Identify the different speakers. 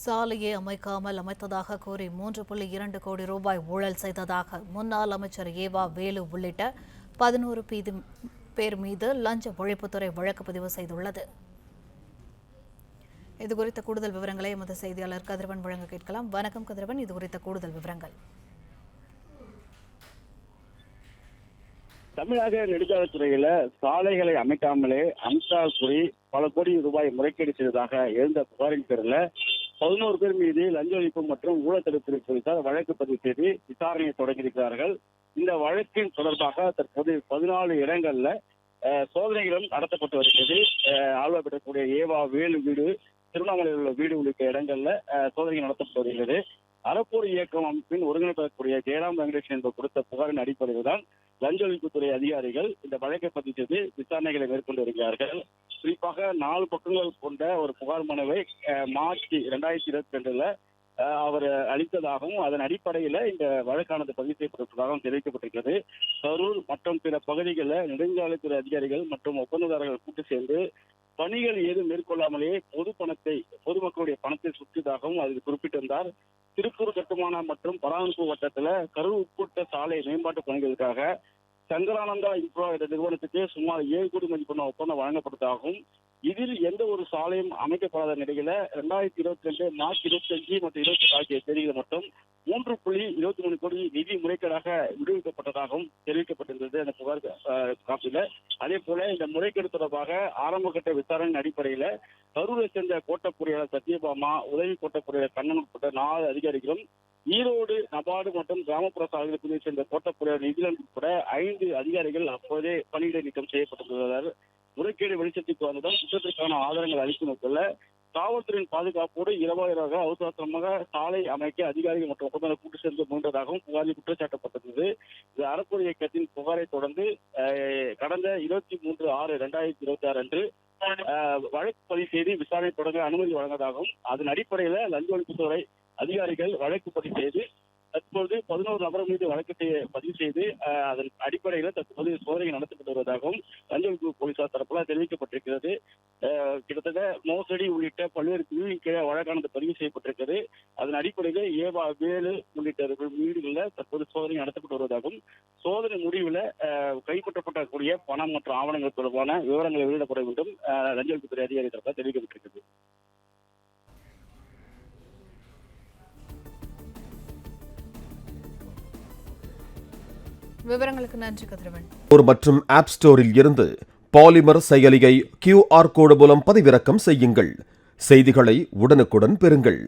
Speaker 1: சாலையை அமைக்காமல் அமைத்ததாக கூறி 3.2 கோடி ரூபாய் ஊழல் செய்ததாக முன்னாள் அமைச்சர் ஏவா வேலு உள்ளிட்ட 11 பேர் மீது லஞ்ச ஒழிப்புத்துறை வழக்கு பதிவு செய்துள்ளது. இதுகுறித்த கூடுதல் விவரங்களை எமது செய்தியாளர் கதிரவன் வழங்க கேட்கலாம். வணக்கம் கதிரவன், இதுகுறித்த கூடுதல் விவரங்கள்.
Speaker 2: தமிழக நெடுஞ்சாலைத்துறையில சாலைகளை அமைக்காமலே அம்சால் கூறி பல கோடி ரூபாய் முறைகேடு செய்ததாக எழுந்த புகாரின் பேரில் 11 பேர் மீது லஞ்ச ஒழிப்பு மற்றும் ஊழல் தடுப்பு போலீசார் வழக்கு பதிவு செய்து விசாரணையை தொடங்கியிருக்கிறார்கள். இந்த வழக்கின் தொடர்பாக தற்போது 14 இடங்கள்ல சோதனைகளும் நடத்தப்பட்டு வருகிறது. ஆழ்வா பெறக்கூடிய ஏவா வேலு வீடு, திருவண்ணாமலையில் உள்ள வீடு உள்ளிட்ட இடங்கள்ல சோதனைகள் நடத்தப்பட்டு வருகிறது. அறப்போர் இயக்கம் அமைப்பின் ஒருங்கிணைப்பதற்குரிய ஜெயராம் வெங்கடேஷன் என்பவர் கொடுத்த புகாரின் அடிப்படையில் தான் லஞ்ச ஒழிப்புத்துறை அதிகாரிகள் இந்த வழக்கை பதிவு செய்து விசாரணைகளை மேற்கொண்டு வருகிறார்கள். குறிப்பாக 4 பக்கங்கள் கொண்ட ஒரு புகார் மனுவை மார்ச் 2022 அவர் அளித்ததாகவும் அதன் அடிப்படையில் இந்த வழக்கானது பதிவு செய்யப்பட்டிருப்பதாகவும் தெரிவிக்கப்பட்டிருக்கிறது. கரூர் மற்றும் பிற பகுதிகளில் நெடுஞ்சாலைத்துறை அதிகாரிகள் மற்றும் ஒப்பந்ததாரர்கள் கூட்டு சேர்ந்து பணிகள் ஏதும் மேற்கொள்ளாமலேயே பொதுமக்களுடைய பணத்தை சுற்றியதாகவும் அதில் குறிப்பிட்டிருந்தார். திருப்பூர் கட்டுமான மற்றும் பராமரிப்பு வட்டத்தில் கரூர் உட்பட்ட சாலை மேம்பாட்டு பணிகளுக்காக சங்கரானந்தா இன்ஃப்ரா என்ற நிறுவனத்துக்கு சுமார் 7 கோடி மதிப்பான ஒப்பந்தம் வழங்கப்பட்டதாகவும் இதில் எந்த ஒரு சாலையும் அமைக்கப்படாத நிலையில 2022 மார்ச் 25 மற்றும் 28 ஆகிய தேதிகளில் மட்டும் 3.23 கோடி நிதி முறைகேடாக விடுவிக்கப்பட்டதாகவும் தெரிவிக்கப்பட்டிருந்தது அந்த புகார் காப்பியில. அதே போல இந்த முறைகேடு தொடர்பாக ஆரம்ப கட்ட விசாரணையின் அடிப்படையில கரூரை சேர்ந்த கோட்ட பொறியாளர் சத்யபாமா, உதவி கோட்ட பொறியாளர் கண்ணன் உட்பட்ட 4 அதிகாரிகளும், ஈரோடு நபார்டு மற்றும் கிராமப்புற சாலைகள் பிரிவை சேர்ந்த கோட்ட பொறியாளர் நிதிலன் உட்பட 5 அதிகாரிகள் அப்போதே பணியிடை நீக்கம் செய்யப்பட்டுள்ளனர். முறைகேடு வெளிச்சத்துக்கு வந்ததும் குற்றத்திற்கான ஆதாரங்கள் அளிக்கும் நோக்கில் காவல்துறையின் பாதுகாப்போடு இரவாயிராக அவசரமாக சாலை அமைக்க அதிகாரிகள் மற்றும் ஒப்பந்தங்கள் கூட்டு சேர்ந்து முயன்றதாகவும் புகாரில் குற்றச்சாட்டப்பட்டது. இது அறப்போர் இயக்கத்தின் புகாரை தொடர்ந்து கடந்த 23/6/2026 அன்று வழக்கு பதிவு செய்து விசாரணை தொடங்க அனுமதி வழங்கியதாகவும் அதன் அடிப்படையில் லஞ்ச ஒழிப்புத்துறை அதிகாரிகள் வழக்கு பதிவு செய்து தற்போது 11 நபர் மீது வழக்கு பதிவு செய்து அதன் அடிப்படையில் தற்போது சோதனை நடத்தப்பட்டு வருவதாகவும் லஞ்ச ஒழிப்பு போலீசார் தரப்புல தெரிவிக்கப்பட்டிருக்கிறது. கிட்டத்தட்ட மோசடி உள்ளிட்ட பல்வேறு பிரிவின் கீழே வழக்கானது பதிவு செய்யப்பட்டிருக்கிறது. அதன் அடிப்படையில் ஏவா வேலு உள்ளிட்ட வீடுகளில் தற்போது சோதனை நடத்தப்பட்டு வருவதாகவும் சோதனை முடிவில் கைப்பற்றப்படக்கூடிய பணம் மற்றும் ஆவணங்கள் தொடர்பான விவரங்களை வெளியிடப்பட வேண்டும் லஞ்ச ஒழிப்புத்துறை அதிகாரி தரப்பால் தெரிவிக்கப்பட்டிருக்கிறது.
Speaker 1: விவரங்களுக்கு நன்றி கதிரவன்.
Speaker 3: மற்றும் ஆப் ஸ்டோரில் இருந்து பாலிமர் செயலியை QR கோடு மூலம் பதிவிறக்கம் செய்யுங்கள். செய்திகளை உடனுக்குடன் பெறுங்கள்.